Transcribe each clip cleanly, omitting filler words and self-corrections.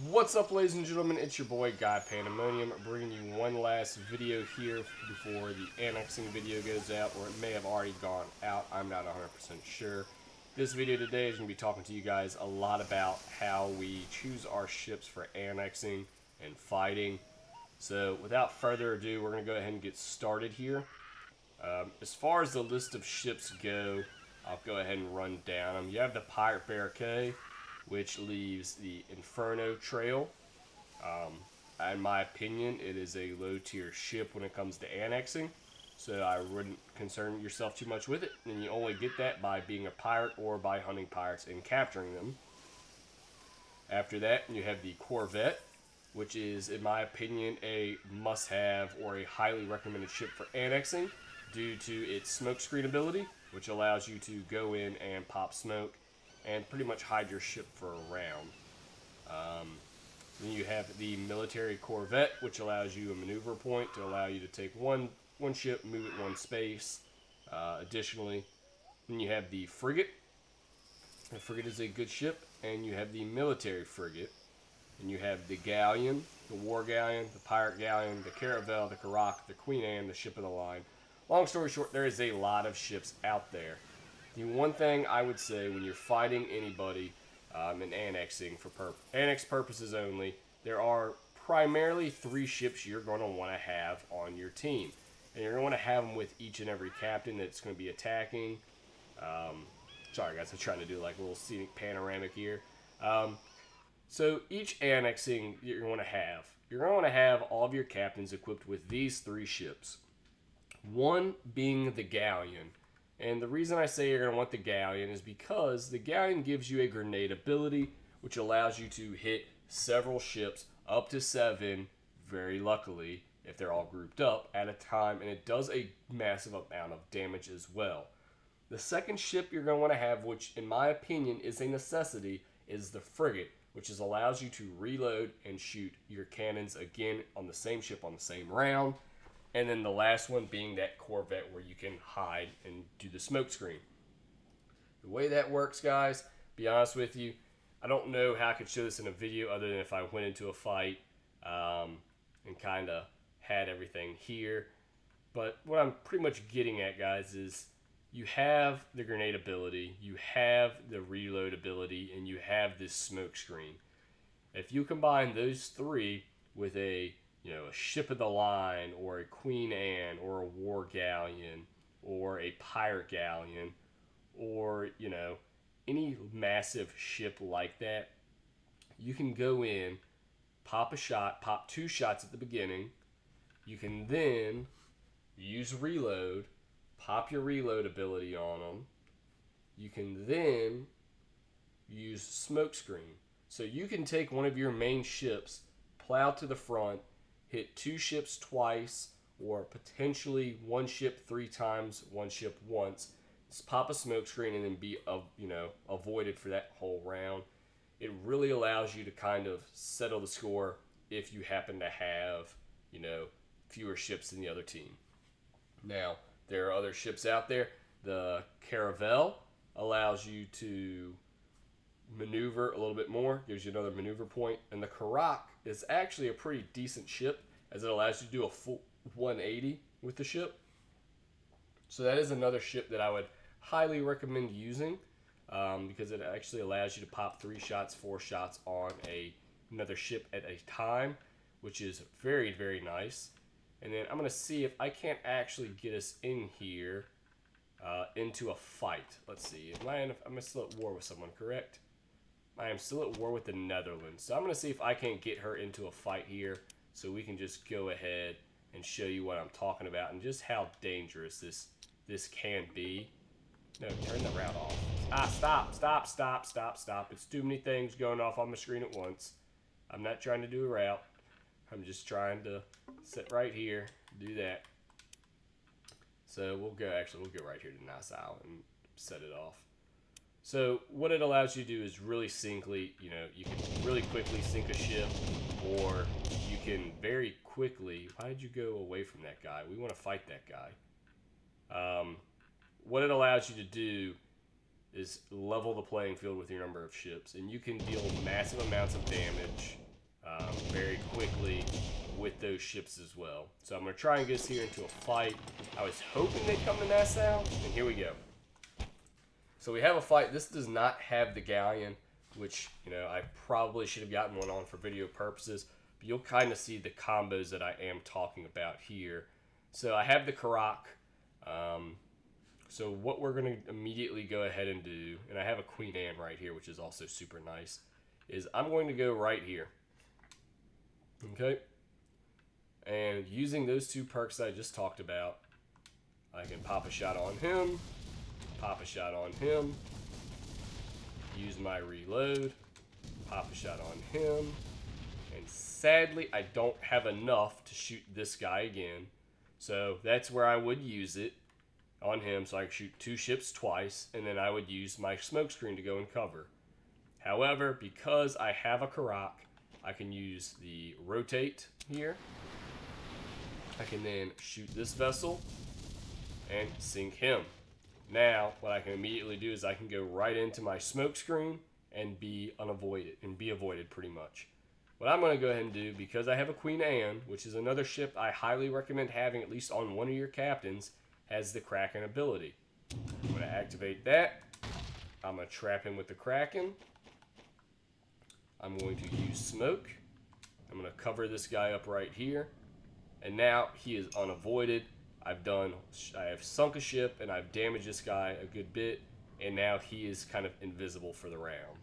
What's up, ladies and gentlemen? It's your boy Guy Pandemonium, bringing you one last video here before the annexing video goes out, or it may have already gone out. I'm not 100% sure. This video today is going to be talking to you guys a lot about how we choose our ships for annexing and fighting. So without further ado, we're going to go ahead and get started here. As far as the list of ships go, I'll go ahead and run down them. You have the Pirate Barricade, which leaves the Inferno Trail. In my opinion, it is a low-tier ship when it comes to annexing, so I wouldn't concern yourself too much with it. And you only get that by being a pirate or by hunting pirates and capturing them. After that, you have the Corvette, which is, in my opinion, a must-have or a highly recommended ship for annexing due to its smokescreen ability, which allows you to go in and pop smoke and pretty much hide your ship for a round. Then you have the military corvette, which allows you a maneuver point to allow you to take one ship, move it one space. Additionally, then you have the frigate. The frigate is a good ship, and you have the military frigate. And you have the galleon, the war galleon, the pirate galleon, the caravel, the carrack, the Queen Anne, the ship of the line. Long story short, there is a lot of ships out there. The one thing I would say when you're fighting anybody in annexing for annex purposes only, there are primarily 3 ships you're going to want to have on your team. And you're going to want to have them with each and every captain that's going to be attacking. Sorry guys, I'm trying to do like a little scenic panoramic here. So each annexing you're going to have all of your captains equipped with these 3 ships. One being the galleon. And the reason I say you're going to want the galleon is because the galleon gives you a grenade ability, which allows you to hit several ships, up to 7, very luckily, if they're all grouped up, at a time, and it does a massive amount of damage as well. The second ship you're going to want to have, which in my opinion is a necessity, is the frigate, which allows you to reload and shoot your cannons again on the same ship on the same round. And then the last one being that corvette where you can hide and do the smoke screen. The way that works, guys, be honest with you, I don't know how I could show this in a video other than if I went into a fight and kind of had everything here. But what I'm pretty much getting at, guys, is you have the grenade ability, you have the reload ability, and you have this smoke screen. If you combine those 3 with a ship of the line, or a Queen Anne, or a war galleon, or a pirate galleon, or, any massive ship like that, you can go in, pop 2 shots at the beginning. You can then use reload, pop your reload ability on them. You can then use smoke screen. So you can take one of your main ships, plow to the front, hit 2 ships twice, or potentially 1 ship 3 times, 1 ship once. Just pop a smoke screen and then be avoided for that whole round. It really allows you to kind of settle the score if you happen to have fewer ships than the other team. Now, there are other ships out there. The caravel allows you to maneuver a little bit more, gives you another maneuver point, and the carrack is actually a pretty decent ship as it allows you to do a full 180 with the ship. So that is another ship that I would highly recommend using because it actually allows you to pop 3 shots, 4 shots on another ship at a time, which is very, very nice. And then I'm going to see if I can't actually get us in here into a fight. Let's see. I'm still at war with someone, correct? I am still at war with the Netherlands. So I'm going to see if I can't get her into a fight here so we can just go ahead and show you what I'm talking about and just how dangerous this can be. No, turn the route off. Stop. It's too many things going off on my screen at once. I'm not trying to do a route. I'm just trying to sit right here, do that. So we'll go right here to Nice Island and set it off. So what it allows you to do is really simply, you can really quickly sink a ship, or you can very quickly. Why did you go away from that guy? We want to fight that guy. What it allows you to do is level the playing field with your number of ships, and you can deal massive amounts of damage very quickly with those ships as well. So I'm going to try and get us here into a fight. I was hoping they'd come to Nassau, and here we go. So we have a fight. This does not have the galleon, which, you know, I probably should have gotten one on for video purposes. But you'll kind of see the combos that I am talking about here. So I have the Karak. So what we're going to immediately go ahead and do, and I have a Queen Anne right here, which is also super nice, is I'm going to go right here. Okay? And using those two perks that I just talked about, I can pop a shot on him, pop a shot on him, use my reload, pop a shot on him, and sadly I don't have enough to shoot this guy again. So that's where I would use it on him, so I could shoot two ships twice, and then I would use my smoke screen to go and cover. However, because I have a Karak, I can use the rotate here. I can then shoot this vessel and sink him. Now, what I can immediately do is I can go right into my smoke screen and be avoided pretty much. What I'm going to go ahead and do, because I have a Queen Anne, which is another ship I highly recommend having at least on one of your captains, has the Kraken ability. I'm going to activate that. I'm going to trap him with the Kraken. I'm going to use smoke. I'm going to cover this guy up right here. And now he is unavoided. I have sunk a ship and I've damaged this guy a good bit. And now he is kind of invisible for the round.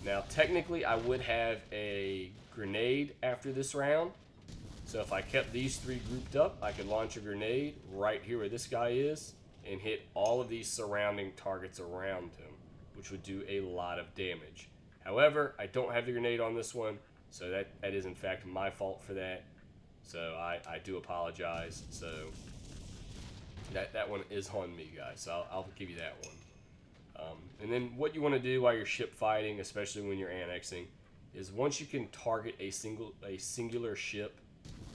Now technically I would have a grenade after this round. So if I kept these three grouped up, I could launch a grenade right here where this guy is and hit all of these surrounding targets around him, which would do a lot of damage. However, I don't have the grenade on this one, so that is in fact my fault for that. So I do apologize. So that one is on me, guys. So I'll give you that one. And then what you want to do while you're ship fighting, especially when you're annexing, is once you can target a singular ship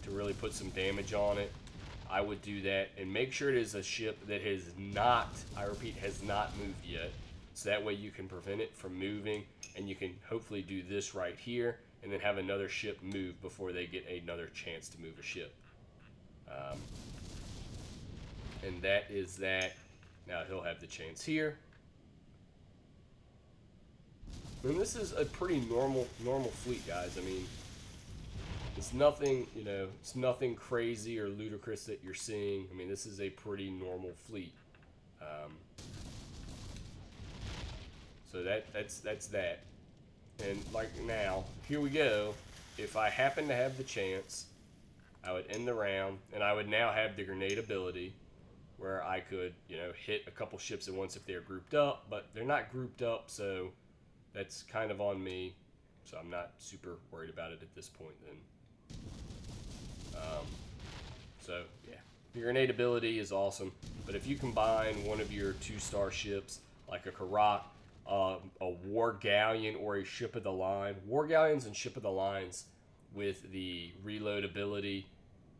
to really put some damage on it, I would do that, and make sure it is a ship that has not, I repeat, has not moved yet. So that way you can prevent it from moving, and you can hopefully do this right here, and then have another ship move before they get another chance to move a ship. And that is that. Now he'll have the chance here. And this is a pretty normal fleet, guys. I mean, it's nothing, you know, it's nothing crazy or ludicrous that you're seeing. I mean, this is a pretty normal fleet. So that's that. And like now, here we go. If I happen to have the chance, I would end the round, and I would now have the grenade ability, where I could, you know, hit a couple ships at once if they're grouped up, but they're not grouped up, so that's kind of on me. So I'm not super worried about it at this point then. So yeah, your grenade ability is awesome, but if you combine one of your 2-star ships, like a Karak, a War Galleon, or a Ship of the Line, War Galleons and Ship of the Lines with the reload ability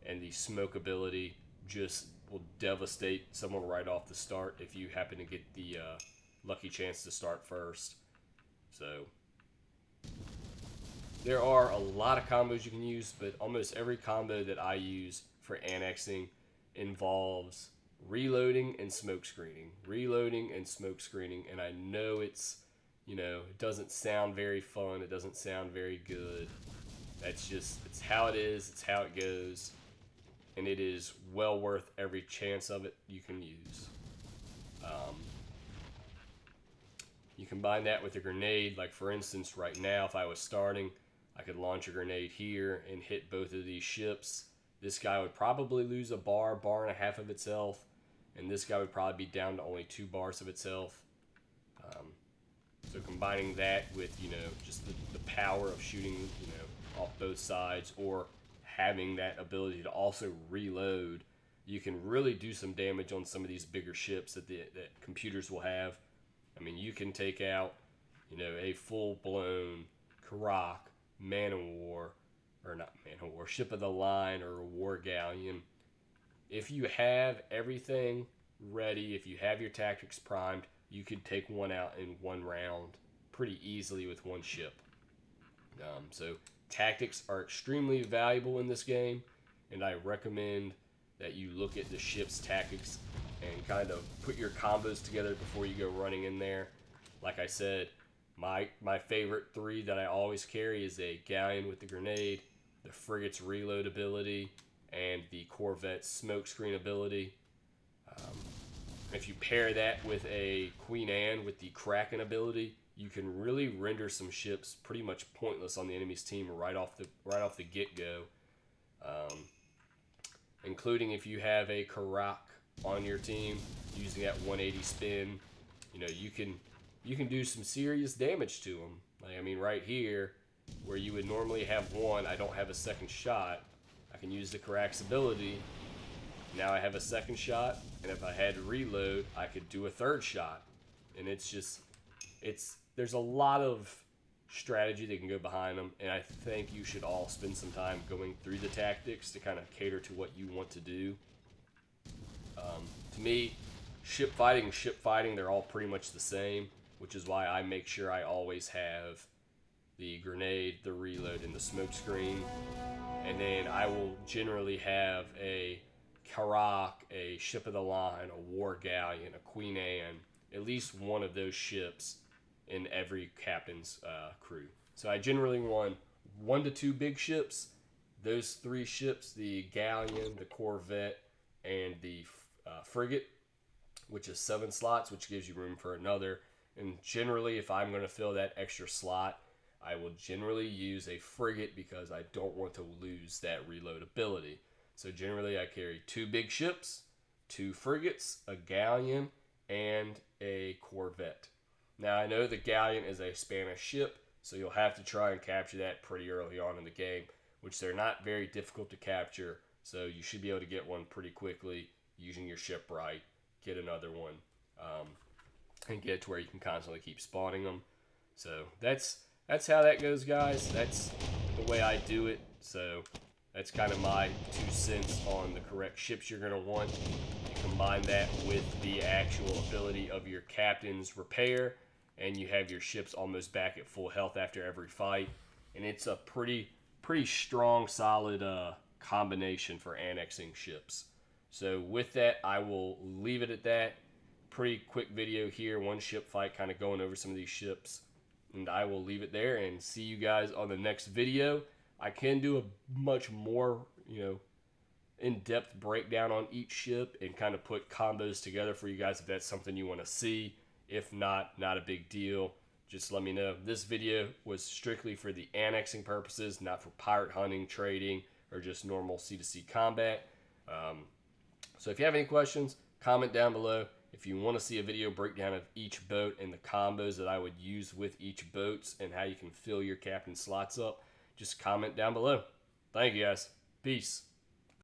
and the smoke ability just will devastate someone right off the start if you happen to get the lucky chance to start first. So there are a lot of combos you can use, but almost every combo that I use for annexing involves reloading and smoke screening. Reloading and smoke screening, and I know it's, you know, it doesn't sound very fun, it doesn't sound very good. That's just, it's how it is, it's how it goes, and it is well worth every chance of it you can use. You combine that with a grenade, like for instance right now if I was starting, I could launch a grenade here and hit both of these ships. This guy would probably lose a bar and a half of its health, and this guy would probably be down to only 2 bars of its health. So combining that with, you know, just the power of shooting, you know, off both sides, or having that ability to also reload, you can really do some damage on some of these bigger ships that that computers will have. I mean, you can take out, you know, a full-blown Karak, Man of War, or not Man of War, Ship of the Line, or a War Galleon. If you have everything ready, if you have your tactics primed, you could take one out in one round pretty easily with one ship. So tactics are extremely valuable in this game, and I recommend that you look at the ship's tactics and kind of put your combos together before you go running in there. Like I said, my favorite three that I always carry is a galleon with the grenade, the frigate's reload ability, and the corvette's smokescreen ability. If you pair that with a Queen Anne with the Kraken ability, you can really render some ships pretty much pointless on the enemy's team right off the get go. Including if you have a Karak on your team using that 180 spin, you can do some serious damage to them. Like, I mean, right here, where you would normally have one, I don't have a second shot. I can use the Karak's ability. Now I have a second shot, and if I had to reload, I could do a third shot. And there's a lot of strategy that can go behind them, and I think you should all spend some time going through the tactics to kind of cater to what you want to do. To me, ship fighting, they're all pretty much the same, which is why I make sure I always have the grenade, the reload, and the smoke screen. And then I will generally have a Karak, a ship of the line, a war galleon, a Queen Anne, at least one of those ships in every captain's crew. So I generally run 1 to 2 big ships. Those 3 ships, the galleon, the corvette, and the frigate, which is 7 slots, which gives you room for another. And generally, if I'm going to fill that extra slot, I will generally use a frigate because I don't want to lose that reload ability. So generally, I carry 2 big ships, 2 frigates, a galleon, and a corvette. Now, I know the galleon is a Spanish ship, so you'll have to try and capture that pretty early on in the game, which they're not very difficult to capture, so you should be able to get one pretty quickly using your ship right, get another one, and get it to where you can constantly keep spawning them. So that's how that goes, guys. That's the way I do it, so that's kind of my 2 cents on the correct ships you're going to want. You combine that with the actual ability of your captain's repair, and you have your ships almost back at full health after every fight. And it's a pretty strong, solid combination for annexing ships. So with that, I will leave it at that. Pretty quick video here, 1 ship fight, kind of going over some of these ships. And I will leave it there and see you guys on the next video. I can do a much more, in-depth breakdown on each ship and kind of put combos together for you guys if that's something you want to see. If not, not a big deal. Just let me know. This video was strictly for the annexing purposes, not for pirate hunting, trading, or just normal C2C combat. So if you have any questions, comment down below. If you want to see a video breakdown of each boat and the combos that I would use with each boats and how you can fill your captain slots up, just comment down below. Thank you, guys. Peace.